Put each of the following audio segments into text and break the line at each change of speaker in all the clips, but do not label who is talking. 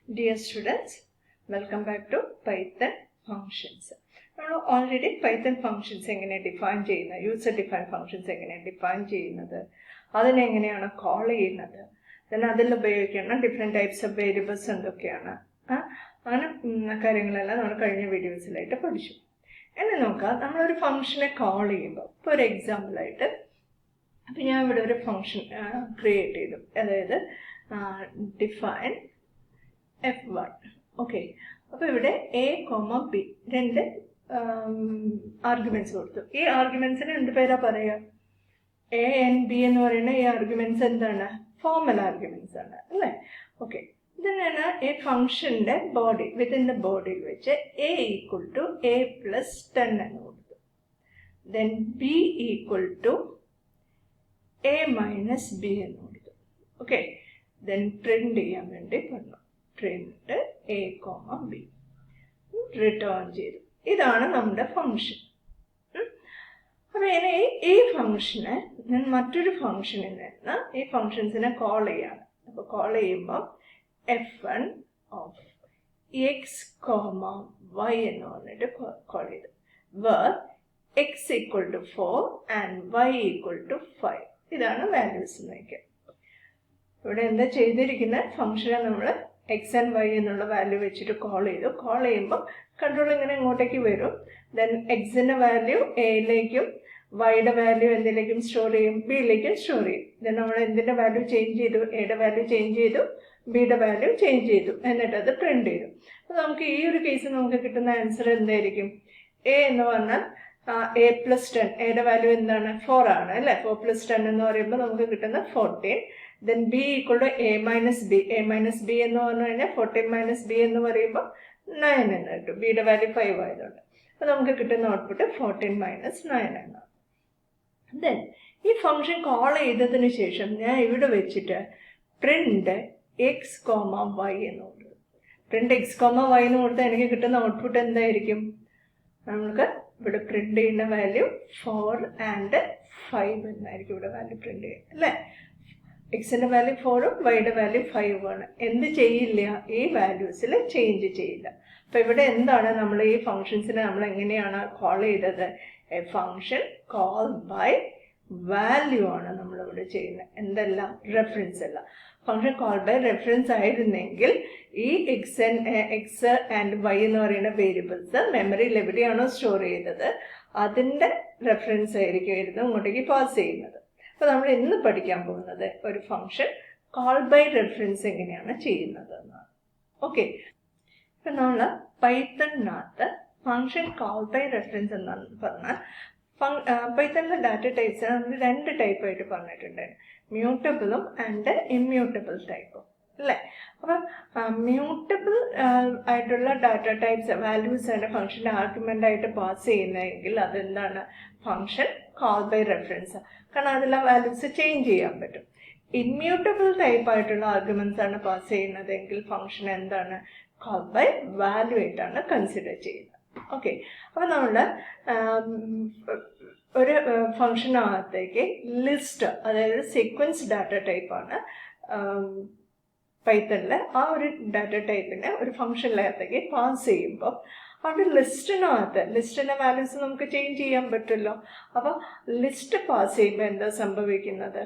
Dear students, welcome back to Python functions. നമ്മൾ already Python functions എങ്ങനെ define ചെയ്യുന്നത്, user define functions എങ്ങനെ define ചെയ്യുന്നത്, അതിനെങ്ങനെയാണ് കോൾ ചെയ്യുന്നത്, then അതിൽ ഉപയോഗിക്കുന്ന ഡിഫറെൻറ്റ് ടൈപ്സ് ഓഫ് വേരിയബിൾസ് എന്തൊക്കെയാണ്, അങ്ങനെ കാര്യങ്ങളെല്ലാം നമ്മൾ കഴിഞ്ഞ വീഡിയോസിലായിട്ട് പഠിച്ചു. എന്നെ നോക്കാം, നമ്മളൊരു ഫംഗ്ഷനെ കോൾ ചെയ്യുമ്പോൾ, ഇപ്പോൾ ഒരു എക്സാമ്പിളായിട്ട് അപ്പോൾ ഞാൻ ഇവിടെ ഒരു ഫംഗ്ഷൻ ക്രിയേറ്റ് ചെയ്തു, അതായത് ഡിഫൈൻ F1. ഓക്കെ, അപ്പോൾ ഇവിടെ A, B രണ്ട് ആർഗ്യുമെന്റ്സ് കൊടുത്തു. ഈ ആർഗ്യുമെന്റ്സിന് എന്ത് പേരാ പറയുക? A and B എന്ന് പറയുന്ന ഈ ആർഗ്യുമെന്റ്സ് എന്താണ്? ഫോർമൽ ആർഗ്യുമെന്റ്സ് ആണ് അല്ലേ? ഓക്കെ, ഇതിനാണ് ഈ ഫംഗ്ഷന്റെ ബോഡി, വിത്തിൻ ദ ബോഡിയിൽ വെച്ച് A ഈക്വൽ ടു A+10 എന്ന് കൊടുത്തു. Then B equal to A-B എന്ന് കൊടുത്തു. ഓക്കെ, ദെൻ പ്രിന്റ് ചെയ്യാൻ വേണ്ടി പറഞ്ഞു. പ്രിന്റ് A, B റിട്ടേൺ ചെയ്തു. ഇതാണ് നമ്മുടെ ഫംഗ്ഷൻ. അപ്പൊ ഇനി ഈ ഫംഗ്ഷനെ ഞാൻ മറ്റൊരു ഫംഗ്ഷനിൽ നിന്ന് ഈ ഫംഗ്ഷൻസിനെ കോൾ ചെയ്യാണ്. അപ്പൊ കോൾ ചെയ്യുമ്പോൾ F1 ഓഫ് X, Y എന്ന് പറഞ്ഞിട്ട് കോൾ ചെയ്തു. Where X equal to 4 and Y equal to 5. ഇതാണ് വാല്യൂസ് എന്ന് വയ്ക്കുക. ഇവിടെ എന്താ ചെയ്തിരിക്കുന്നത്? ഫംഗ്ഷനെ നമ്മൾ എക്സ് ആൻഡ് വൈ എന്നുള്ള വാല്യൂ വെച്ചിട്ട് കോൾ ചെയ്തു. കോൾ ചെയ്യുമ്പോൾ കൺട്രോൾ ഇങ്ങനെ ഇങ്ങോട്ടേക്ക് വരും. ദെൻ എക്സിൻ്റെ വാല്യൂ എയിലേക്കും വൈയുടെ വാല്യൂ എന്തിലേക്കും സ്റ്റോർ ചെയ്യും? ബിയിലേക്കും സ്റ്റോർ ചെയ്യും. ദെൻ നമ്മൾ എന്തിൻ്റെ വാല്യൂ ചേഞ്ച് ചെയ്തു? എയുടെ വാല്യൂ ചേഞ്ച് ചെയ്തു, ബിയുടെ വാല്യൂ ചേഞ്ച് ചെയ്തു, എന്നിട്ട് അത് പ്രിന്റ് ചെയ്തു. അപ്പോൾ നമുക്ക് ഈ ഒരു കേസിൽ നമുക്ക് കിട്ടുന്ന ആൻസർ എന്തായിരിക്കും? എ എന്ന് പറഞ്ഞാൽ A+10, എയുടെ വാല്യൂ എന്താണ്? 4 ആണ് അല്ലേ? 4+10 എന്ന് പറയുമ്പോൾ നമുക്ക് കിട്ടുന്ന 14. Then B equal to A-B. A-B എന്ന് പറഞ്ഞു കഴിഞ്ഞാൽ 14 - B എന്ന് പറയുമ്പോൾ 9 എന്ന് കിട്ടും. ബിയുടെ വാല്യൂ 5 ആയതുകൊണ്ട്. അപ്പോൾ നമുക്ക് കിട്ടുന്ന ഔട്ട്പുട്ട് 14 - 9 എന്നാണ്. ദെൻ ഈ ഫംഗ്ഷൻ കോൾ ചെയ്തതിന് ശേഷം ഞാൻ ഇവിടെ വെച്ചിട്ട് പ്രിന്റ് X, Y എന്ന് കൊടുത്തു. പ്രിന്റ് X, Y എന്ന് കൊടുത്താൽ എനിക്ക് കിട്ടുന്ന ഔട്ട്പുട്ട് എന്തായിരിക്കും? നമുക്ക് ഇവിടെ പ്രിന്റ് ചെയ്യുന്ന വാല്യൂ 4 ആൻഡ് 5 എന്നായിരിക്കും ഇവിടെ വാല്യൂ പ്രിന്റ് ചെയ്യുക അല്ലേ? എക്സിൻ്റെ വാല്യൂ 4ഉം വൈയുടെ വാല്യൂ 5ഉം ആണ്. എന്ത് ചെയ്യില്ല? ഈ വാല്യൂസിൽ ചേഞ്ച് ചെയ്യില്ല. അപ്പം ഇവിടെ എന്താണ് നമ്മൾ ഈ ഫങ്ഷൻസിനെ നമ്മൾ എങ്ങനെയാണ് കോൾ ചെയ്തത്? A function call by value ആണ് നമ്മളിവിടെ ചെയ്യുന്നത്. എന്തല്ല? റെഫറൻസ് അല്ല. ഫങ്ഷൻ കോൾ ബൈ റെഫറൻസ് ആയിരുന്നെങ്കിൽ ഈ എക്സ് ആൻഡ് വൈ എന്ന് പറയുന്ന വേരിയബിൾസ് മെമ്മറിയിൽ എവിടെയാണോ സ്റ്റോർ ചെയ്തത് അതിൻ്റെ റെഫറൻസ് ആയിരിക്കും ഇരുന്ന് ഇങ്ങോട്ടേക്ക് പാസ് ചെയ്യുന്നത്. അപ്പോൾ നമ്മൾ ഇന്ന് പഠിക്കാൻ പോകുന്നത് ഒരു ഫംഗ്ഷൻ കോൾ ബൈ റെഫറൻസ് എങ്ങനെയാണ് ചെയ്യുന്നത് എന്നാണ്. ഓക്കെ, ഇപ്പം നമ്മൾ പൈത്തണിനകത്ത് ഫംഗ്ഷൻ കോൾ ബൈ റെഫറൻസ് എന്നാണ് പറഞ്ഞാൽ പൈത്തണിലെ ഡാറ്റ ടൈപ്സ് നമ്മൾ 2 ടൈപ്പായിട്ട് പറഞ്ഞിട്ടുണ്ട്. മ്യൂട്ടബിളും ആൻഡ് ഇമ്മ്യൂട്ടബിൾ ടൈപ്പും അല്ലേ? അപ്പം മ്യൂട്ടബിൾ ആയിട്ടുള്ള ഡാറ്റ ടൈപ്സ് വാല്യൂസ് ആണ് ഫംഗ്ഷൻ്റെ ആർഗ്യുമെൻ്റ് ആയിട്ട് പാസ് ചെയ്യുന്നതെങ്കിൽ അതെന്താണ്? Function call by reference. കാരണം അതിൽ ആ വാല്യൂസ് ചേഞ്ച് ചെയ്യാൻ പറ്റും. ഇമ്മ്യൂട്ടബിൾ ടൈപ്പ് ആയിട്ടുള്ള ആർഗ്യുമെന്റ്സ് ആണ് പാസ് ചെയ്യുന്നതെങ്കിൽ ഫംഗ്ഷൻ എന്താണ്? കോൾ ബൈ വാല്യൂ ആയിട്ടാണ് കൺസിഡർ ചെയ്യുന്നത്. ഓക്കെ, അപ്പോൾ നമ്മൾ ഒരു ഫംഗ്ഷനകത്തേക്ക് ലിസ്റ്റ്, അതായത് സീക്വൻസ് ഡാറ്റ ടൈപ്പാണ് പൈത്തണിൽ. ആ ഒരു ഡാറ്റ ടൈപ്പിനെ ഒരു ഫംഗ്ഷനിനകത്തേക്ക് പാസ് ചെയ്യുമ്പോൾ അവിടെ ലിസ്റ്റിൻ്റെ വാല്യൂസ് നമുക്ക് ചേഞ്ച് ചെയ്യാൻ പറ്റുമല്ലോ. അപ്പോൾ ലിസ്റ്റ് പാസ് ചെയ്യുമ്പോൾ എന്താ സംഭവിക്കുന്നത്?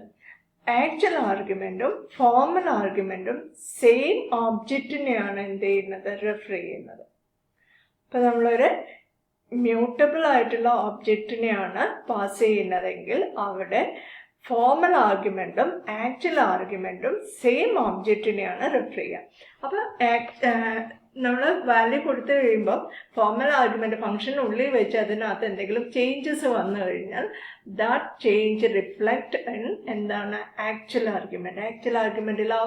ആക്ച്വൽ ആർഗ്യുമെൻറ്റും ഫോർമൽ ആർഗ്യുമെൻറ്റും സെയിം ഓബ്ജക്റ്റിനെയാണ് എന്ത് ചെയ്യുന്നത്? റെഫർ ചെയ്യുന്നത്. അപ്പോൾ നമ്മളൊരു മ്യൂട്ടബിൾ ആയിട്ടുള്ള ഓബ്ജക്റ്റിനെയാണ് പാസ് ചെയ്യുന്നതെങ്കിൽ അവിടെ ഫോർമൽ ആർഗ്യുമെൻറ്റും ആക്ച്വൽ ആർഗ്യുമെൻറ്റും സെയിം ഓബ്ജക്റ്റിനെയാണ് റെഫർ ചെയ്യുക. അപ്പോൾ നമ്മൾ വാല്യൂ കൊടുത്തു കഴിയുമ്പോൾ ഫോർമൽ ആർഗ്യുമെൻറ്റ് ഫംഗ്ഷനുള്ളിൽ വെച്ച് അതിനകത്ത് എന്തെങ്കിലും ചേഞ്ചസ് വന്നു കഴിഞ്ഞാൽ ദാറ്റ് ചേഞ്ച് റിഫ്ലക്റ്റ് ഇൻ എന്താണ്? Actual argument. ആക്ച്വൽ ആർഗ്യുമെൻറ്റിൽ ആ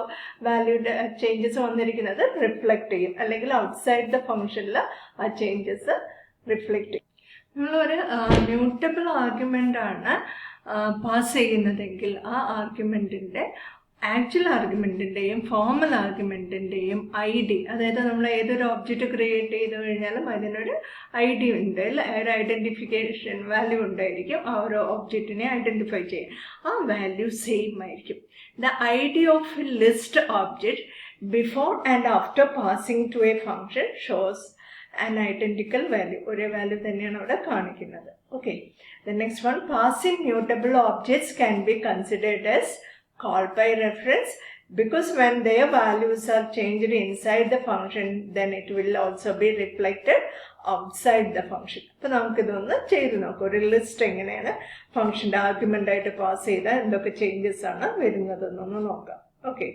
വാല്യൂയുടെ ചേഞ്ചസ് വന്നിരിക്കുന്നത് റിഫ്ലക്റ്റ് ചെയ്യും, അല്ലെങ്കിൽ ഔട്ട്സൈഡ് ദ ഫംഗ്ഷനിൽ ആ ചേഞ്ചസ് റിഫ്ലക്റ്റ് ചെയ്യും. നമ്മളൊരു മ്യൂട്ടബിൾ ആർഗ്യുമെൻ്റ് ആണ് പാസ് ചെയ്യുന്നതെങ്കിൽ ആ ആർഗ്യുമെൻറ്റിൻ്റെ ആക്ച്വൽ ആർഗ്യുമെൻറ്റിൻ്റെയും ഫോർമൽ ആർഗ്യുമെൻറ്റിൻ്റെയും ID, അതായത് നമ്മൾ ഏതൊരു ഒബ്ജക്റ്റ് ക്രിയേറ്റ് ചെയ്ത് കഴിഞ്ഞാലും അതിനൊരു ID ഉണ്ട്, ഒരു ഐഡൻറ്റിഫിക്കേഷൻ വാല്യൂ ഉണ്ടായിരിക്കും. ആ ഒരു ഒബ്ജക്റ്റിനെ ഐഡൻറ്റിഫൈ ചെയ്യാൻ ആ വാല്യൂ സെയിം ആയിരിക്കും. The ID of a list object before and after passing to a function shows an identical value. ഒരേ വാല്യൂ തന്നെയാണ് അവിടെ കാണിക്കുന്നത്. Okay. The next one, passing mutable objects can be considered as called by reference because when their values are changed inside the function, then it will also be reflected outside the function. അപ്പോൾ നമുക്കിതൊന്ന് ചെയ്ത് നോക്കാം. ഒരു list എങ്ങനെയാണ് ഫംഗ്ഷൻ്റെ argument ആയിട്ട് pass ചെയ്താൽ എന്തൊക്കെ changes ആണ് വരുന്നതെന്നൊന്ന് നോക്കാം. ഓക്കെ,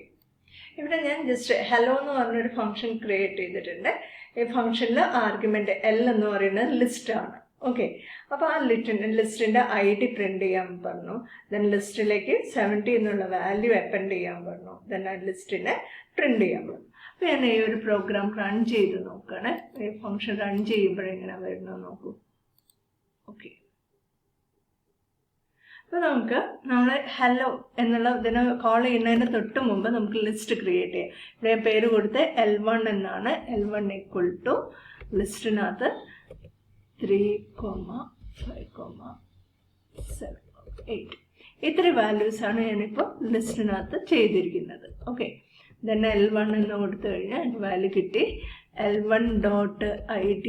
ഇവിടെ ഞാൻ ജസ്റ്റ് ഹലോ എന്ന് പറഞ്ഞൊരു ഫംഗ്ഷൻ ക്രിയേറ്റ് ചെയ്തിട്ടുണ്ട്. ഈ ഫംഗ്ഷനിൽ ആർഗ്യുമെൻ്റ് എൽ എന്ന് പറയുന്നത് ലിസ്റ്റാണ്. ഓക്കെ, അപ്പോൾ ആ ലിസ്റ്റിൻ്റെ ഐ ഡി പ്രിൻ്റ് ചെയ്യാൻ പറഞ്ഞു. ദെൻ ലിസ്റ്റിലേക്ക് 70 എന്നുള്ള വാല്യൂ അപ്പൻഡ് ചെയ്യാൻ പറഞ്ഞു. ദെൻ ആ ലിസ്റ്റിനെ പ്രിൻ്റ് ചെയ്യാൻ പറഞ്ഞു. അപ്പോൾ ഞാൻ ഈ ഒരു പ്രോഗ്രാം റൺ ചെയ്ത് നോക്കുകയാണ്. ഈ ഫംഗ്ഷൻ റൺ ചെയ്യുമ്പോഴെങ്ങനെ വരുന്നത് നോക്കൂ. ഓക്കെ, അപ്പോൾ നമുക്ക് നമ്മൾ ഹലോ എന്നുള്ള ഇതിനെ കോൾ ചെയ്യുന്നതിന് തൊട്ട് മുമ്പ് നമുക്ക് ലിസ്റ്റ് ക്രിയേറ്റ് ചെയ്യാം. ഇവിടെ പേര് കൊടുത്ത് L1 എന്നാണ്. L1 ഈക്വൽ ടു ലിസ്റ്റിനകത്ത് 3, 5, 7, 8 ഇത്ര വാല്യൂസാണ് ഞാനിപ്പോൾ ലിസ്റ്റിനകത്ത് ചെയ്തിരിക്കുന്നത്. ഓക്കെ, ദെൻ L1 എന്ന് കൊടുത്തു കഴിഞ്ഞാൽ എനിക്ക് വാല്യൂ കിട്ടി. L1.id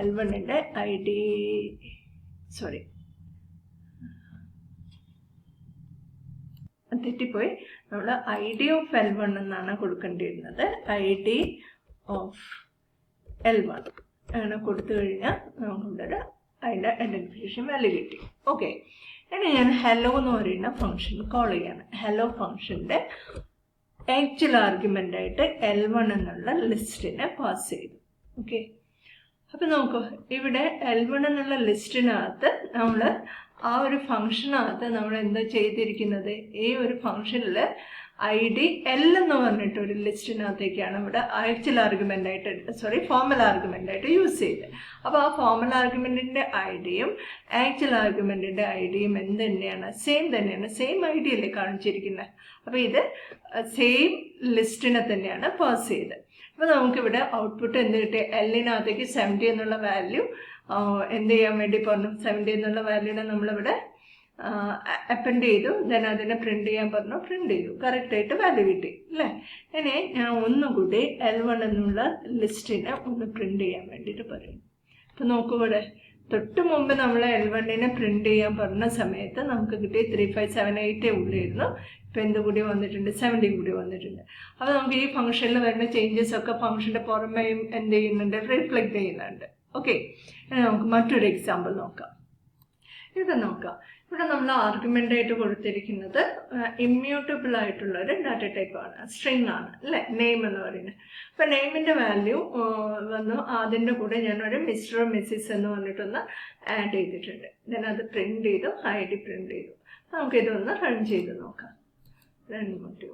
L1ൻ്റെ ID തെറ്റിപ്പോയി. നമ്മൾ ID ഓഫ് L1 എന്നാണ് കൊടുക്കേണ്ടിയിരുന്നത്. ID ഓഫ് L1 അങ്ങനെ കൊടുത്തു കഴിഞ്ഞാൽ നമുക്കിവിടെ അതിൻ്റെ ഐഡൻറ്റിഫിക്കേഷൻ വാല്യൂ കിട്ടി. ഓക്കെ, ഇനി ഞാൻ ഹലോ എന്ന് പറയുന്ന ഫംഗ്ഷൻ കോൾ ചെയ്യാണ്. ഹലോ ഫംഗ്ഷൻ്റെ ആക്ച്വൽ ആർഗ്യുമെൻ്റ് ആയിട്ട് L1 എന്നുള്ള ലിസ്റ്റിനെ പാസ് ചെയ്തു. ഓക്കെ, അപ്പോൾ നോക്കൂ, ഇവിടെ L1 എന്നുള്ള ലിസ്റ്റിനകത്ത് നമ്മൾ ആ ഒരു ഫംഗ്ഷനകത്ത് നമ്മൾ എന്താ ചെയ്തിരിക്കുന്നത്, ഈ ഒരു ഫംഗ്ഷനിൽ ID L എന്ന് പറഞ്ഞിട്ട് ഒരു ലിസ്റ്റിനകത്തേക്കാണ് ഇവിടെ ആക്ച്വൽ ആർഗ്യുമെൻ്റ് ആയിട്ട് ഫോർമൽ ആർഗ്യുമെൻ്റ് ആയിട്ട് യൂസ് ചെയ്ത്. അപ്പോൾ ആ ഫോർമൽ ആർഗ്യുമെൻറ്റിൻ്റെ ഐഡിയും ആക്ച്വൽ ആർഗ്യുമെൻറ്റിൻ്റെ ഐഡിയും എന്ത് തന്നെയാണ്, സെയിം തന്നെയാണ്. സെയിം ID അല്ലേ കാണിച്ചിരിക്കുന്നത്. അപ്പോൾ ഇത് സെയിം ലിസ്റ്റിനെ തന്നെയാണ് പാസ് ചെയ്ത്. അപ്പോൾ നമുക്കിവിടെ ഔട്ട്പുട്ട് എന്ത് കിട്ടി, Lനകത്തേക്ക് 70 എന്നുള്ള വാല്യൂ എന്ത് ചെയ്യാൻ വേണ്ടി പറഞ്ഞു. 70 എന്നുള്ള വാല്യൂനെ നമ്മളിവിടെ അപ്പൻഡ് ചെയ്തു. ദെൻ അതിനെ പ്രിൻ്റ് ചെയ്യാൻ പറഞ്ഞു, പ്രിൻ്റ് ചെയ്തു. കറക്റ്റായിട്ട് വാല്യൂ കിട്ടി അല്ലേ. ഇനി ഞാൻ ഒന്നുകൂടി L1 എന്നുള്ള ലിസ്റ്റിനെ ഒന്ന് പ്രിൻ്റ് ചെയ്യാൻ വേണ്ടിയിട്ട് പറയും. അപ്പോൾ നോക്കൂ, ഇവിടെ തൊട്ട് മുമ്പ് നമ്മൾ L1നെ പ്രിൻ്റ് ചെയ്യാൻ പറഞ്ഞ സമയത്ത് നമുക്ക് കിട്ടിയ 3578 ഉള്ളിരുന്നു. ഇപ്പോൾ എന്ത് കൂടി വന്നിട്ടുണ്ട്, 70 കൂടി വന്നിട്ടുണ്ട്. അപ്പോൾ നമുക്ക് ഈ ഫംഗ്ഷനിൽ വരുന്ന ചേഞ്ചസ് ഒക്കെ ഫംഗ്ഷൻ്റെ പുറമേയും എന്ത് ചെയ്യുന്നുണ്ട്, റിഫ്ലക്റ്റ് ചെയ്യുന്നുണ്ട്. ഓക്കെ, നമുക്ക് മറ്റൊരു എക്സാമ്പിൾ നോക്കാം. ഇത് നോക്കാം. ഇവിടെ നമ്മൾ ആർഗ്യുമെൻ്റ് ആയിട്ട് കൊടുത്തിരിക്കുന്നത് ഇമ്മ്യൂട്ടബിൾ ആയിട്ടുള്ളൊരു ഡാറ്റ ടൈപ്പാണ്, സ്ട്രിങ് ആണ് അല്ലേ, നെയിം എന്ന് പറയുന്നത്. അപ്പോൾ നെയിമിൻ്റെ വാല്യൂ വന്നു. അതിൻ്റെ കൂടെ ഞാനൊരു മിസ്റ്റർ മിസ്സിസ് എന്ന് പറഞ്ഞിട്ടൊന്ന് ആഡ് ചെയ്തിട്ടുണ്ട്. ദെൻ അത് പ്രിൻ്റ് ചെയ്തു, ID പ്രിൻ്റ് ചെയ്തു. നമുക്കിതൊന്ന് റൺ ചെയ്ത് നോക്കാം. റൺ ചെയ്തു.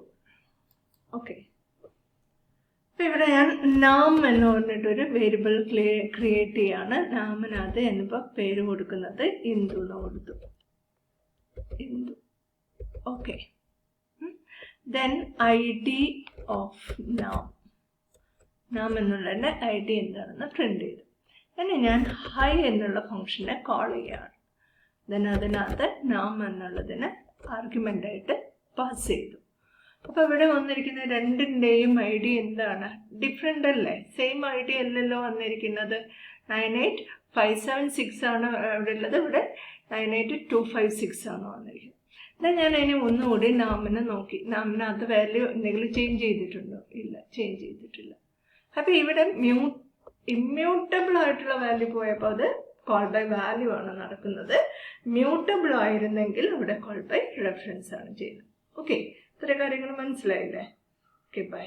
ഓക്കെ, അപ്പോൾ ഇവിടെ ഞാൻ നാം എന്ന് പറഞ്ഞിട്ടൊരു വേരിയബിൾ ക്രിയേറ്റ് ചെയ്യാണ്. നാമിനകത്ത് എന്നിപ്പോൾ പേര് കൊടുക്കുന്നത് ഇന്ദു എന്ന് കൊടുത്തു. Indu. Okay, then ID of നാം എന്നുള്ളതിൻ്റെ ID എന്താണെന്ന് പ്രിൻ്റ് ചെയ്തു. ഇനി ഞാൻ ഹൈ എന്നുള്ള ഫംഗ്ഷനെ കോൾ ചെയ്യാണ്. ദെൻ അതിനകത്ത് നാം എന്നുള്ളതിന് ആർഗ്യുമെൻ്റായിട്ട് പാസ് ചെയ്തു. അപ്പോൾ ഇവിടെ വന്നിരിക്കുന്ന രണ്ടിൻ്റെയും ID എന്താണ്, ഡിഫറെൻ്റ് അല്ലേ, സെയിം ID അല്ലല്ലോ വന്നിരിക്കുന്നത്. 98576 ആണ് ഇവിടെ ഉള്ളത്, ഇവിടെ 98256 ആണ് വന്നിരിക്കുന്നത്. എന്നാൽ ഞാൻ അതിന് ഒന്നുകൂടി നാമിനെ നോക്കി. നാമിനകത്ത് വാല്യൂ എന്തെങ്കിലും ചേഞ്ച് ചെയ്തിട്ടുണ്ടോ, ഇല്ല, ചേഞ്ച് ചെയ്തിട്ടില്ല. അപ്പോൾ ഇവിടെ ഇമ്മ്യൂട്ടബിൾ ആയിട്ടുള്ള വാല്യൂ പോയപ്പോൾ അത് കോൾ ബൈ വാല്യൂ ആണ് നടക്കുന്നത്. മ്യൂട്ടബിൾ ആയിരുന്നെങ്കിൽ ഇവിടെ കോൾ ബൈ റെഫറൻസ് ആണ് ചെയ്യുന്നത്. ഓക്കെ, ഇത്ര കാര്യങ്ങൾ മനസ്സിലായില്ലേ? Okay, by.